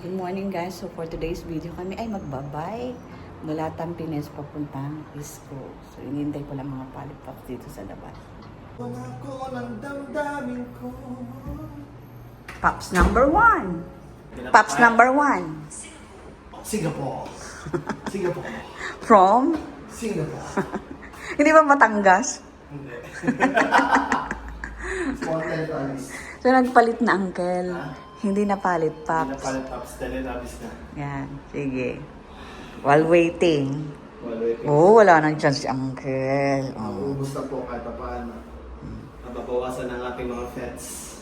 Good morning guys. So for today's video kami ay magbabay mula Tampines papuntang East Coast. So inintay ko lang mga palipaps dito sa labas. Wala ko ng damdamin ko. Pops number 1. Pops number 1. Singapore. Singapore. From? Singapore. Hindi ba Batangas? Hindi. Spotlight Alice. So nagpalit na uncle. Hindi na palit Pops. Pinapalit Pops. Teletubbies na. Yan. Sige. While waiting. Wala. Oh, wala nang chance si uncle. Oh. Ubus na po kahit pa paano. Nababawasan ng ating mga fats.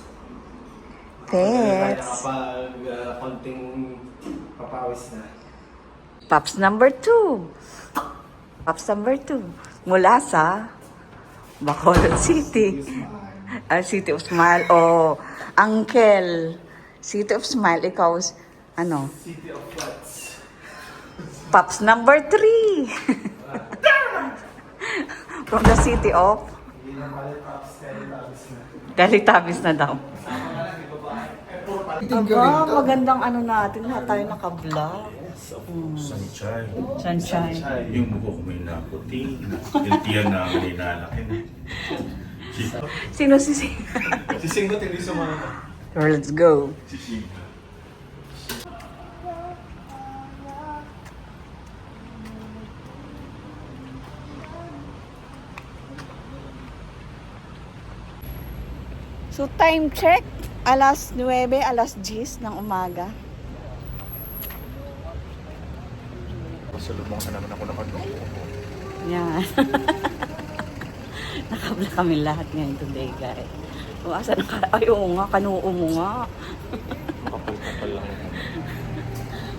Pets. Kapag konting papawis na. Pops number 2. Pops number 2. Mula sa Bacolod City. City of Smile. Oh, Uncle. City of Smile. Ikaw, ano? City of Flats. Pops number 3. From the city of Hindi na palit Pops. Teletubbies na. Teletubbies na daw. Sama ka lang, di ba ba? Aba, magandang ano natin. Lahat tayo naka-vlog. Sunshine. Sunshine. Yung buko ko may naputi. Tintiyan na ang nilalaki na. Sino si Sing? Si Singot hindi sumama. So, let's go. So, time check. Alas 9, alas 10 ng umaga. Pasalubong na naman ako nakatuko. Yan. Nakabla kami lahat ngayon today, guys. O, asa na ka? Ay, oo nga, kanuo mo nga. Makapal-kapal lang yan.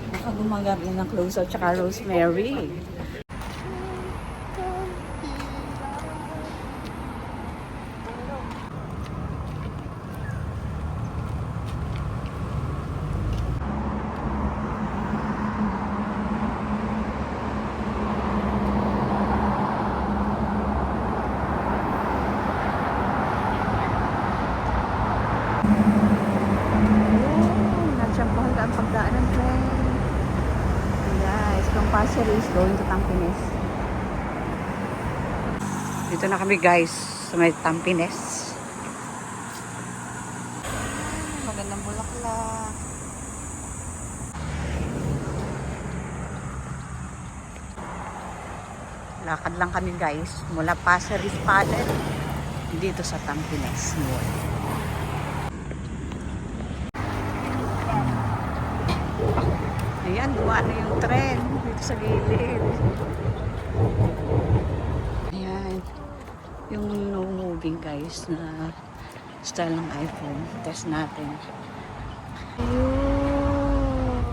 Baka gumagamit ng close-up tsaka rosemary. Natsampahal ka ang pagdaan ng train. Guys, from Pasir is going to Tampines. Dito na kami guys, sa may Tampines. Magandang bulaklak. Lakad lang kami guys, mula Pasir is Palette dito sa Tampines Mall. Ayan, buwan na yung tren dito sa gilid. Ayan, yung no moving guys na style ng iPhone. Test natin. Ayun.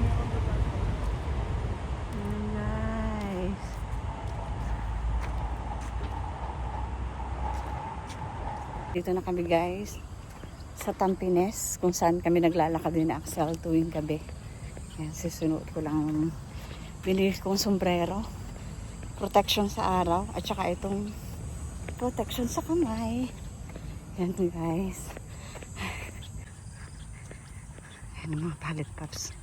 Nice. Dito na kami guys sa Tampines kung saan kami naglalakad din na Axel tuwing gabi. Yan, sisunod ko lang binili kong sombrero, protection sa araw, at saka itong protection sa kamay. Yan guys. Yan ang mga palit pups.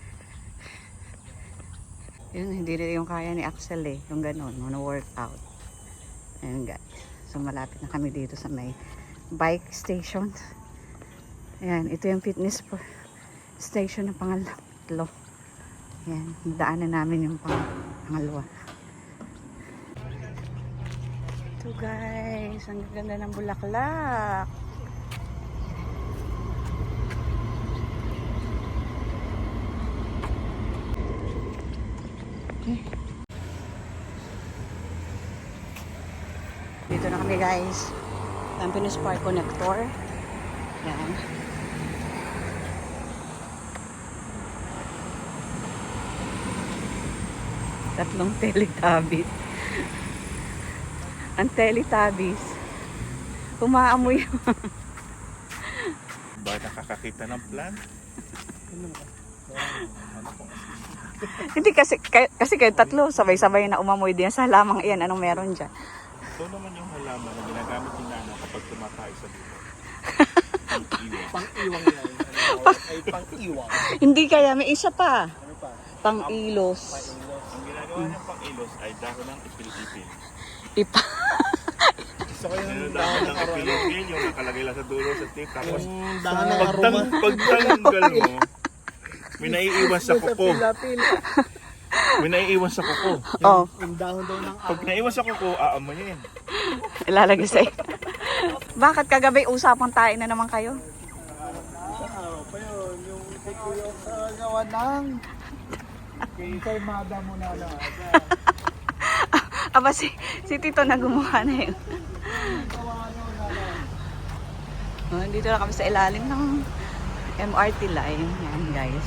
Yun, hindi rin yung kaya ni Axel eh, yung ganun, muna workout. Yan guys. So malapit na kami dito sa may bike station. Ayan, ito yung fitness station na pangatlo. Yan, daanan namin yung pangalawa. Ito guys, ang ganda ng bulaklak. Okay. Dito na kami guys. Tampines Park Connector. Yan. Tatlong Teletubbies. Ang Teletubbies. Umaamoy. Ba nakakakita ng plan? Hindi kasi kayo tatlo sabay-sabay na umamoy din sa lamang iyan. Anong meron dyan? Ito naman yung halaman na ginagamit ni Nana kapag tumatay sa dito. Pang-iwang. Pang-iwang yan. Ay pang-iwang. Hindi kaya, may isa pa. Pang-ilos. Ang ginagawa niyang pang-ilos ay dahon ng ipil-ipil. Ipa. Gusto ko yung Dahon ng ipil-ipil, yung nakalagay lang sa dulo sa tip. Tapos dahon ng aroma. pagtanggal mo, may naiiwan sa kuko. May naiiwan sa kuko. Oh, Yung dahon daw ng Pag naiwan sa kuko, aamoyin. ilalagay sa'yo. Bakit kagabi usapang tayo na naman kayo? araw pa yun. Yung yung sa gawa ng kay Mada mo na lang. Aba si Tito na gumawa na yun. Oh, dito na kami sa ilalim ng MRT line. Yan guys.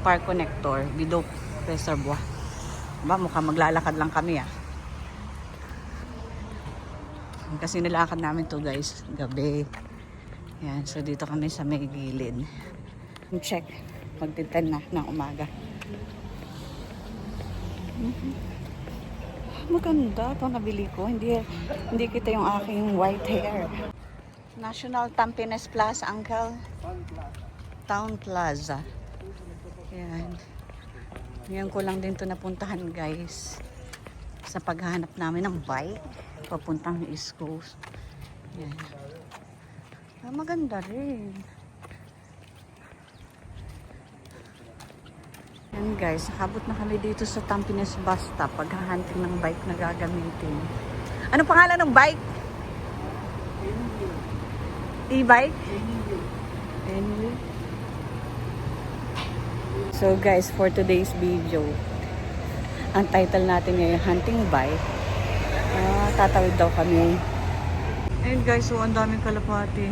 Park Connector, Bidok Reservoir. Aba, mukhang maglalakad lang kami ah. Kasi nilakad namin to guys, gabi. Yan, so dito kami sa may gilid. Check, magti-10 na ng umaga. Maganda ito nabili ko. Hindi kita yung aking white hair. National Tampines Plaza, Uncle. Town Plaza. Yan. Ngayon ko lang din to napuntahan guys. Sa paghahanap namin ng bike. Papuntang East Coast. Yan. Maganda rin. Yan guys, nakabot na kami dito sa Tampines bus stop. Paghahanting ng bike na gagamitin. Ano pangalan ng bike? E-bike? Anyway. So guys, for today's video, ang title natin ngayon, Hunting Bike. Tatawid daw kami. Ayun guys, so ang daming kalapati.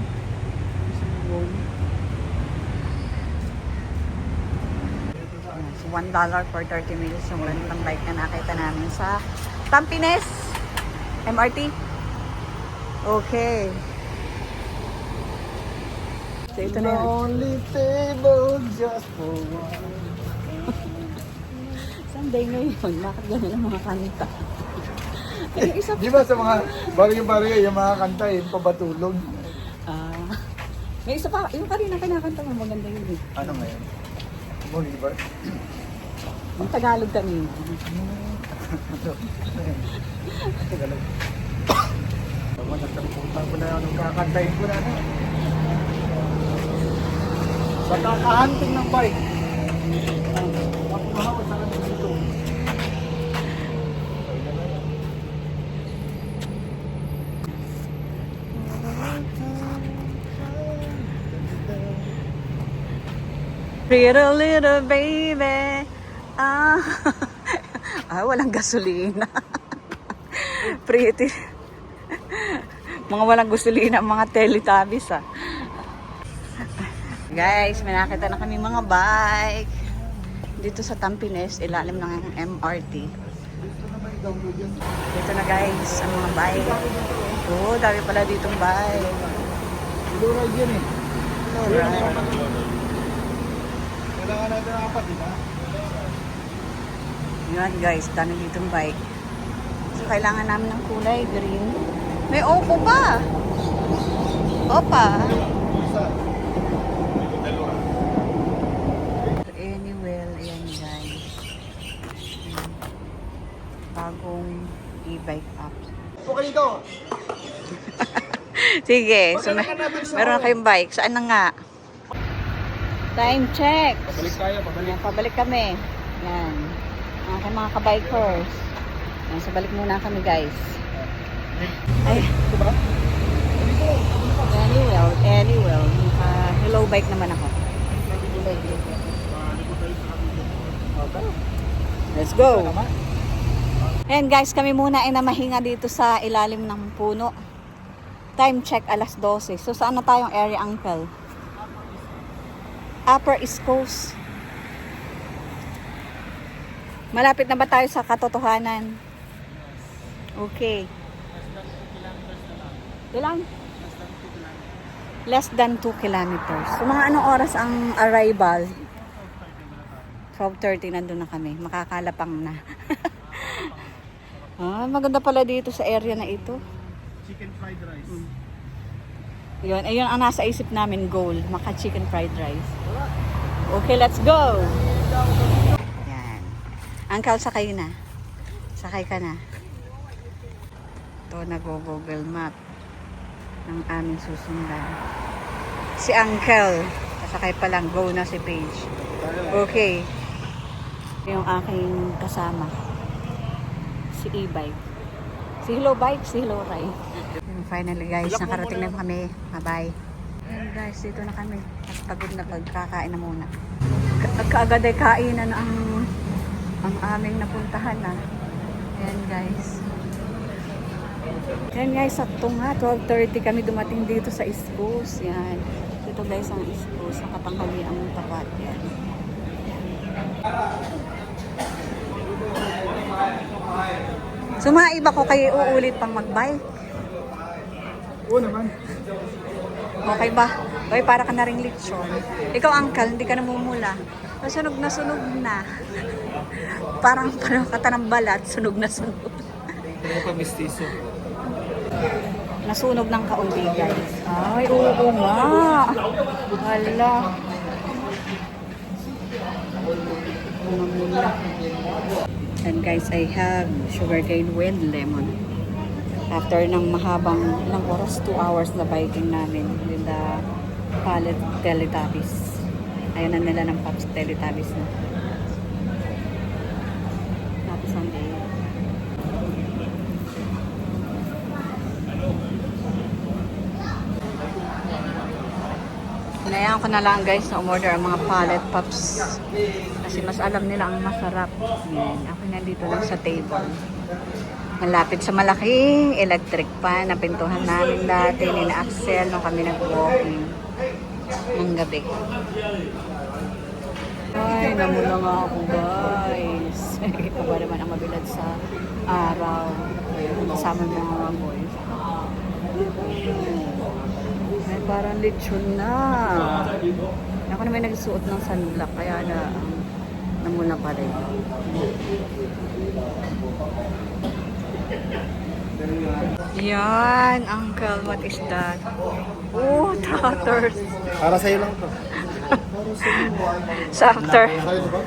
So $1 for 30 minutes yung ganitong bike na nakita namin sa Tampines MRT. Okay. So ito na yun. Only table just for one. Sunday ngayon, bakit gano'n ang mga kanta? Ay, yung isa Di ba sa mga baryo-baryo, yung mga kanta, yung pabatulog. May isa pa, yung kanina kinakanta mo, maganda yun eh. Ano ngayon? Bolivar. Yung Tagalog kami. Tagalog. Pag nagkalimutan ko na yung kakantayin ko na ano. Sa kakahanting ng bike. Ako mahawag sa kanila dito. Pretty little baby. Walang gasolina. Pretty. Mga walang gasolina, mga Teletubbies ah. Guys, may nakita na kami mga bike. Dito sa Tampines, ilalim ng MRT. Dito na guys, ang mga bike. Oh, dami pala ditong bike. Lurag yun eh. Alright. Kailangan natin ang apat, di ba? Yan guys, dami ditong bike. So, kailangan namin ng kulay green. May Oppo pa. Opa. Isa. Anyway, ayan guys. Bagong e-bike app. Okay dito. Sige, so meron na kayong bike. Saan na nga? Time check. Pabalik tayo, pabalik. Ayan, pabalik kami. Yan. Ang aking mga kabikers. Yan, so balik muna kami guys. Ay. Diba? Anyway. Hello bike naman ako. Okay. Let's go. Ayan guys, kami muna ay namahinga dito sa ilalim ng puno. Time check, alas 12. So saan na tayong area, Uncle? Upper East Coast. Malapit na ba tayo sa katotohanan? Okay. Ilang? Less than 2 kilometers. So mga anong oras ang arrival? 12:30 nandun na kami. Makakalapang na. Maganda pala dito sa area na ito. Chicken fried rice. Yun, ayun ang nasa isip namin goal, maka chicken fried rice. Okay, let's go! Yan. Uncle, sakay na. Sakay ka na. Ito, nag-google map ng aming susundan. Si Uncle. Kasakay pa lang. Go na si Paige. Okay. Yung aking kasama. Si E-Bike. Si Hello Bike, si Hello Ride. Finally guys, nakarating na kami. Bye-bye. Ayan guys, dito na kami. At pagod na pagkakain na muna. Kaagad ay kainan ang aming napuntahan na. Ayan guys. Ayan guys, sakto nga. 12:30 kami dumating dito sa East Coast. Yan. Dito guys ang East Coast. Nakatanghali ang tapat. Yan. So mga iba ko kayo uulit pang magbike. Oo naman. Okay ba? Okay, para ka na rin lechon. Ikaw, Uncle, hindi ka namumula. Sunog na sunog na. Parang kata ng balat, sunog na sunog. Ano ka mistiso? Nasunog ng kaunti, guys. Ay, oo nga. Hala. And guys, I have sugarcane with lemon. After ng mahabang ilang oras, 2 hours na biking namin with the pallet Teletubbies. Ayun na nila ng Pops Teletubbies na. Happy Sunday. Hinayaan ko na lang guys na umorder ang mga pallet Pops. Kasi mas alam nila ang masarap. Yan. Ako nandito lang sa table. Malapit sa malaking electric pan na pintuhan namin dati ni na Axel nung kami nag-walking ng gabi. Ay, namula nga ako guys. Ito ba naman ang mabilad sa araw. Kasama ng mga boys. Ay, parang lechon na. Ako naman nagsuot ng sunblock kaya na namula pa rin. Yan, Uncle, what is that? Oh, trotters. Para sa'yo lang to. So after Sa'yo ba?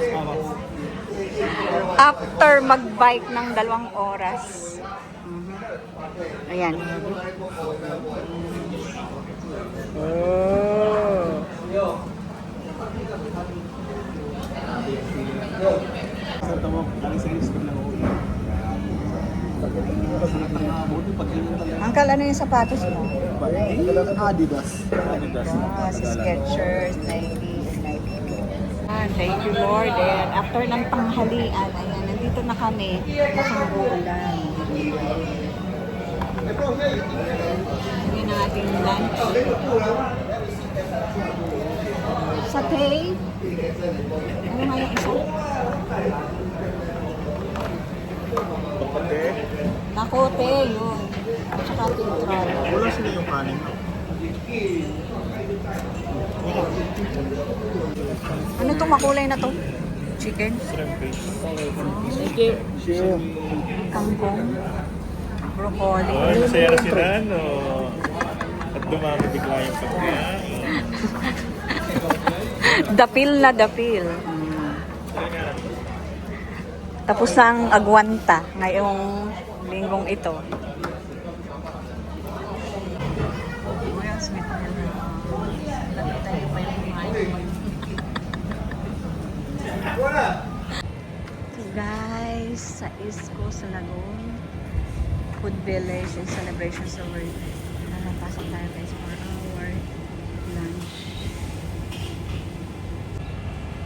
after mag-bike ng 2 oras. Ayan. Oh. Sa tama, ang sinis ko lang ako. Uncle, ano yung sapatos mo? Adidas. Ah, si Skechers, Nike, Nike. Ah, thank you Lord. And after ng tanghalian, ayan, nandito na kami. Masang uulan. Yun ang ating lunch. Satay. Ano nga yung isa? Nakote, yun. At saka tintrol. Wala sila yung kanin. Ano to makulay na to? Chicken? Shrimp paste. Sure. Kangkong? Broccoli? Oh, masaya na sila, no? At dumami bigla yung pagkain. Dapil na dapil. Tapos ang agwanta ngayong linggong ito. Guys, sa East Coast Lagoon Food Village and celebration over. Pasok tayo guys for our lunch.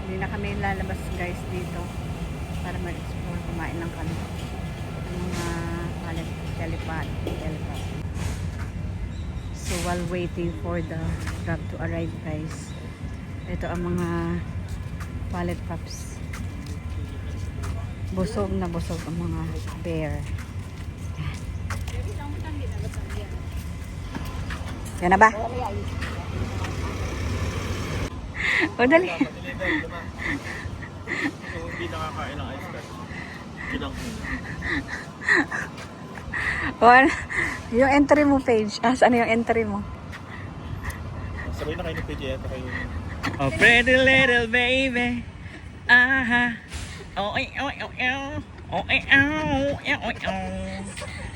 Hindi na kami lalabas guys dito para mag-explore, kumain lang kami ng mga telepad. So while waiting for the grab to arrive guys, ito ang mga pallet pups. Busog na busog ang mga bear. Yan na ba? O dali. Hindi nakakain ng ice cream. Kilang. Yung entry mo page. Saan yung entry mo? Sabay na kayo ni PJ at kayo. Oh, pretty little baby. Aha. Oh, oh, oh, oh. Oh, oh, oh, oh, oh.